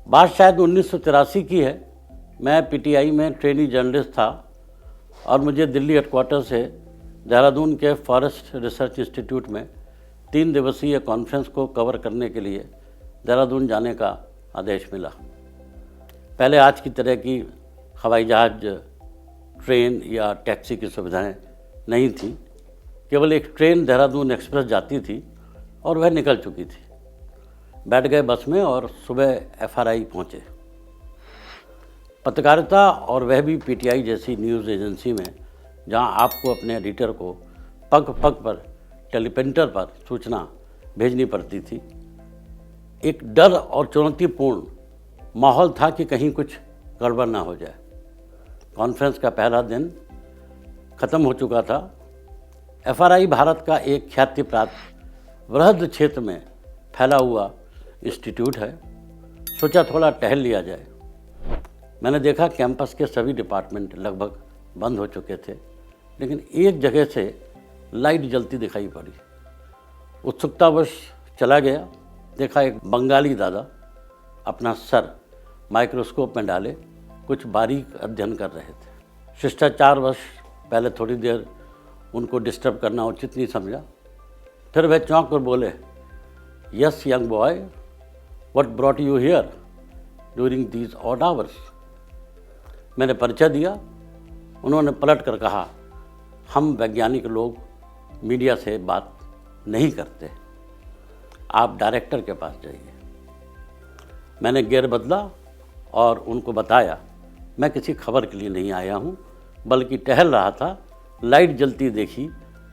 बात शायद 1983 की है। मैं पीटीआई में ट्रेनी जर्नलिस्ट था और मुझे दिल्ली हेडक्वार्टर से देहरादून के फॉरेस्ट रिसर्च इंस्टीट्यूट में 3 दिवसीय कॉन्फ्रेंस को कवर करने के लिए देहरादून जाने का आदेश मिला। पहले आज की तरह की हवाई जहाज़, ट्रेन या टैक्सी की सुविधाएं नहीं थी। केवल एक ट्रेन देहरादून एक्सप्रेस जाती थी और वह निकल चुकी थी। बैठ गए बस में और सुबह एफआरआई पहुँचे। पत्रकारिता और वह भी पीटीआई जैसी न्यूज़ एजेंसी में, जहां आपको अपने एडिटर को पग पग पर टेलीप्रिंटर पर सूचना भेजनी पड़ती थी, एक डर और चुनौतीपूर्ण माहौल था कि कहीं कुछ गड़बड़ ना हो जाए। कॉन्फ्रेंस का पहला दिन ख़त्म हो चुका था। एफआरआई भारत का एक ख्याति प्राप्त वृहद क्षेत्र में फैला हुआ इंस्टीट्यूट है। सोचा थोड़ा टहल लिया जाए। मैंने देखा कैंपस के सभी डिपार्टमेंट लगभग बंद हो चुके थे, लेकिन एक जगह से लाइट जलती दिखाई पड़ी। उत्सुकतावश चला गया। देखा एक बंगाली दादा अपना सर माइक्रोस्कोप में डाले कुछ बारीक अध्ययन कर रहे थे। शिष्टाचारवश पहले थोड़ी देर उनको डिस्टर्ब करना उचित नहीं समझा। फिर वह चौंक कर बोले, yes young boy, what brought you here during these odd hours. मैंने परिचय दिया। उन्होंने पलट कर कहा, हम वैज्ञानिक लोग मीडिया से बात नहीं करते, आप डायरेक्टर के पास जाइए। मैंने गियर बदला और उनको बताया, मैं किसी खबर के लिए नहीं आया हूँ, बल्कि टहल रहा था। लाइट जलती देखी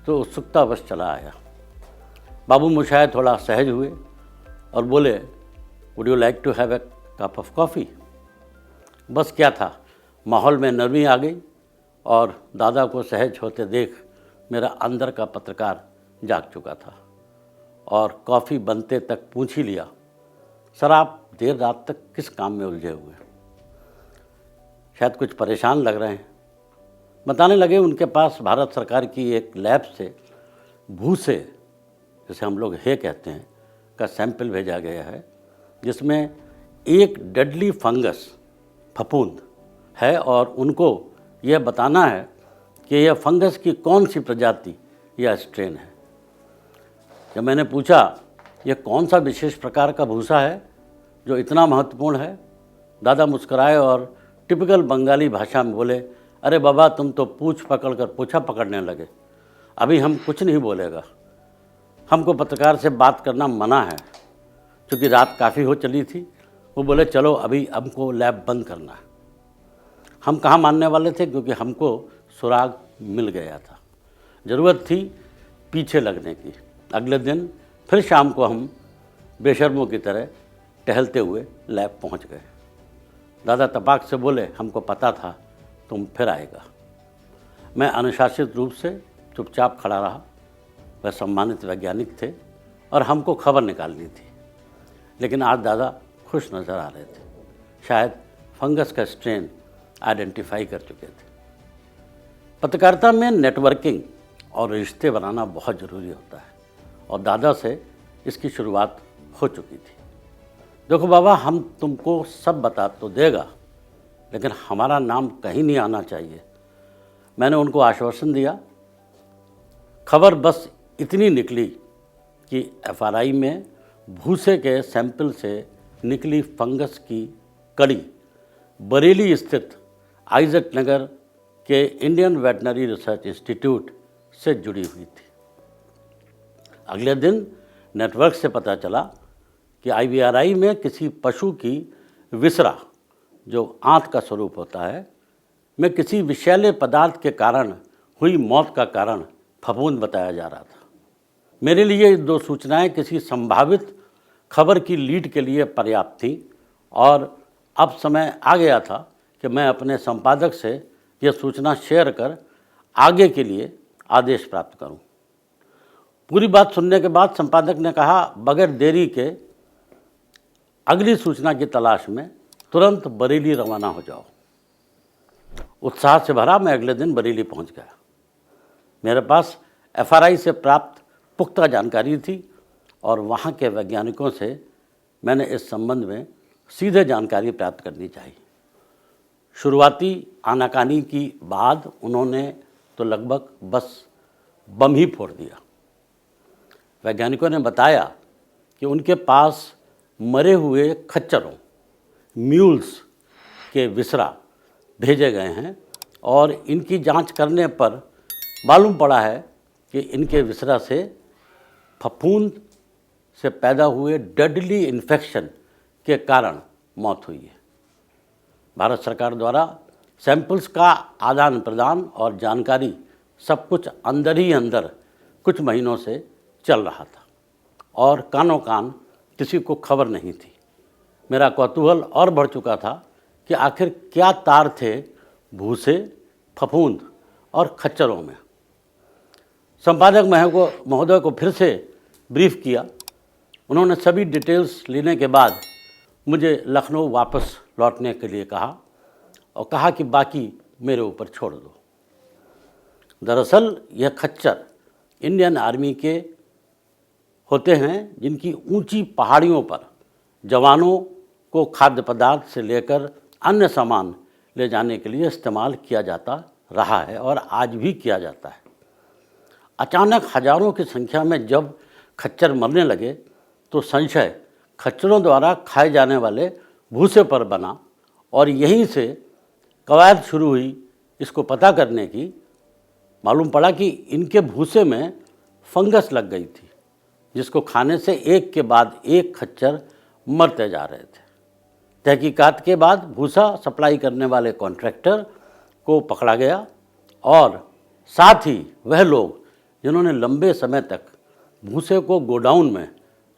तो उत्सुकतावश चला आया। बाबू मुशायद थोड़ा सहज हुए और बोले, would you like to have a cup of coffee. बस क्या था, माहौल में नरमी आ गई और दादा को सहज होते देख मेरा अंदर का पत्रकार जाग चुका था और कॉफ़ी बनते तक पूछ ही लिया, सर आप देर रात तक किस काम में उलझे हुए? शायद कुछ परेशान लग रहे हैं। बताने लगे उनके पास भारत सरकार की एक लैब से भूसे, जिसे हम लोग हे कहते हैं, का सैंपल भेजा गया है, जिसमें एक डेडली फंगस फफूंद है और उनको यह बताना है कि यह फंगस की कौन सी प्रजाति या स्ट्रेन है। जब मैंने पूछा यह कौन सा विशेष प्रकार का भूसा है जो इतना महत्वपूर्ण है, दादा मुस्कुराए और टिपिकल बंगाली भाषा में बोले, अरे बाबा तुम तो पूछ पकड़ कर पूछा पकड़ने लगे, अभी हम कुछ नहीं बोलेगा। हमको पत्रकार से बात करना मना है। क्योंकि रात काफ़ी हो चली थी, वो बोले चलो अभी हमको लैब बंद करना है। हम कहाँ मानने वाले थे, क्योंकि हमको सुराग मिल गया था। ज़रूरत थी पीछे लगने की। अगले दिन फिर शाम को हम बेशर्मों की तरह टहलते हुए लैब पहुंच गए। दादा तपाक से बोले, हमको पता था तुम फिर आएगा। मैं अनुशासित रूप से चुपचाप खड़ा रहा। वह सम्मानित वैज्ञानिक थे और हमको खबर निकालनी थी, लेकिन आज दादा खुश नज़र आ रहे थे। शायद फंगस का स्ट्रेन आइडेंटिफाई कर चुके थे। पत्रकारिता में नेटवर्किंग और रिश्ते बनाना बहुत ज़रूरी होता है और दादा से इसकी शुरुआत हो चुकी थी। देखो बाबा, हम तुमको सब बता तो देगा, लेकिन हमारा नाम कहीं नहीं आना चाहिए। मैंने उनको आश्वासन दिया। खबर बस इतनी निकली कि एफआरआई में भूसे के सैंपल से निकली फंगस की कड़ी बरेली स्थित आइजक नगर के इंडियन वेटनरी रिसर्च इंस्टीट्यूट से जुड़ी हुई थी। अगले दिन नेटवर्क से पता चला कि आईवीआरआई में किसी पशु की विसरा, जो आंत का स्वरूप होता है, में किसी विषैले पदार्थ के कारण हुई मौत का कारण फफूंद बताया जा रहा था। मेरे लिए ये 2 सूचनाएं किसी संभावित खबर की लीड के लिए पर्याप्त थी और अब समय आ गया था कि मैं अपने संपादक से यह सूचना शेयर कर आगे के लिए आदेश प्राप्त करूं। पूरी बात सुनने के बाद संपादक ने कहा, बगैर देरी के अगली सूचना की तलाश में तुरंत बरेली रवाना हो जाओ। उत्साह से भरा मैं अगले दिन बरेली पहुंच गया। मेरे पास एफआरआई से प्राप्त पुख्ता जानकारी थी और वहाँ के वैज्ञानिकों से मैंने इस संबंध में सीधे जानकारी प्राप्त करनी चाहिए। शुरुआती आनाकानी की बाद उन्होंने तो लगभग बस बम ही फोड़ दिया। वैज्ञानिकों ने बताया कि उनके पास मरे हुए खच्चरों म्यूल्स के विसरा भेजे गए हैं और इनकी जांच करने पर मालूम पड़ा है कि इनके विसरा से फफूंद से पैदा हुए डेडली इन्फेक्शन के कारण मौत हुई है। भारत सरकार द्वारा सैंपल्स का आदान प्रदान और जानकारी सब कुछ अंदर ही अंदर कुछ महीनों से चल रहा था और कानों कान किसी को खबर नहीं थी। मेरा कौतूहल और बढ़ चुका था कि आखिर क्या तार थे भूसे, फफूंद और खच्चरों में। संपादक महोदय को फिर से ब्रीफ किया। उन्होंने सभी डिटेल्स लेने के बाद मुझे लखनऊ वापस लौटने के लिए कहा और कहा कि बाकी मेरे ऊपर छोड़ दो। दरअसल यह खच्चर इंडियन आर्मी के होते हैं जिनकी ऊंची पहाड़ियों पर जवानों को खाद्य पदार्थ से लेकर अन्य सामान ले जाने के लिए इस्तेमाल किया जाता रहा है और आज भी किया जाता है। अचानक हजारों की संख्या में जब खच्चर मरने लगे तो संशय खच्चरों द्वारा खाए जाने वाले भूसे पर बना और यहीं से कवायद शुरू हुई इसको पता करने की। मालूम पड़ा कि इनके भूसे में फंगस लग गई थी जिसको खाने से एक के बाद एक खच्चर मरते जा रहे थे। तहकीकात के बाद भूसा सप्लाई करने वाले कॉन्ट्रैक्टर को पकड़ा गया और साथ ही वह लोग जिन्होंने लंबे समय तक भूसे को गोडाउन में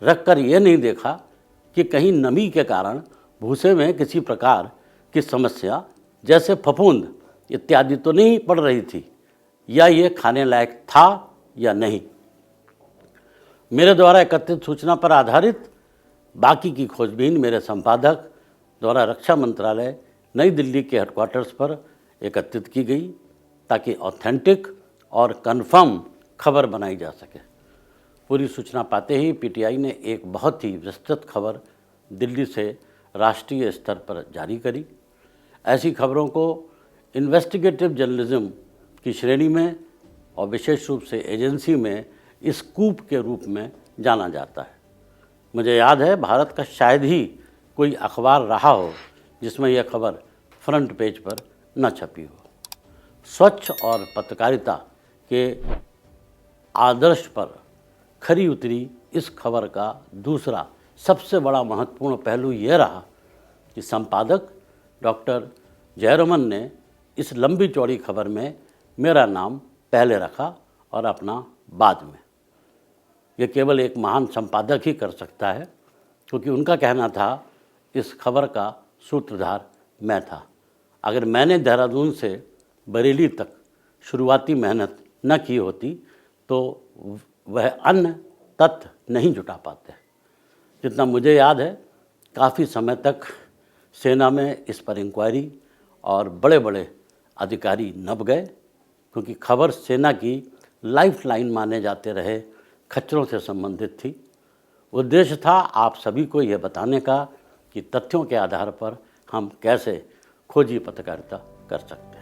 रखकर ये नहीं देखा कि कहीं नमी के कारण भूसे में किसी प्रकार की समस्या जैसे फफूंद इत्यादि तो नहीं पड़ रही थी या ये खाने लायक था या नहीं। मेरे द्वारा एकत्रित सूचना पर आधारित बाकी की खोजबीन मेरे संपादक द्वारा रक्षा मंत्रालय नई दिल्ली के हेडक्वार्टर्स पर एकत्रित की गई ताकि ऑथेंटिक और कन्फर्म खबर बनाई जा सके। पूरी सूचना पाते ही पीटीआई ने एक बहुत ही विस्तृत खबर दिल्ली से राष्ट्रीय स्तर पर जारी करी। ऐसी खबरों को इन्वेस्टिगेटिव जर्नलिज्म की श्रेणी में और विशेष रूप से एजेंसी में स्कूप के रूप में जाना जाता है। मुझे याद है भारत का शायद ही कोई अखबार रहा हो जिसमें यह खबर फ्रंट पेज पर न छपी हो। स्वच्छ और पत्रकारिता के आदर्श पर खरी उतरी इस खबर का दूसरा सबसे बड़ा महत्वपूर्ण पहलू यह रहा कि संपादक डॉक्टर जयरमन ने इस लंबी चौड़ी खबर में मेरा नाम पहले रखा और अपना बाद में। ये केवल एक महान संपादक ही कर सकता है क्योंकि उनका कहना था इस खबर का सूत्रधार मैं था। अगर मैंने देहरादून से बरेली तक शुरुआती मेहनत न की होती तो वह अन्य तथ्य नहीं जुटा पाते। जितना मुझे याद है काफ़ी समय तक सेना में इस पर इंक्वायरी और बड़े बड़े अधिकारी नप गए क्योंकि खबर सेना की लाइफलाइन माने जाते रहे खच्चरों से संबंधित थी। उद्देश्य था आप सभी को यह बताने का कि तथ्यों के आधार पर हम कैसे खोजी पत्रकारिता कर सकते हैं।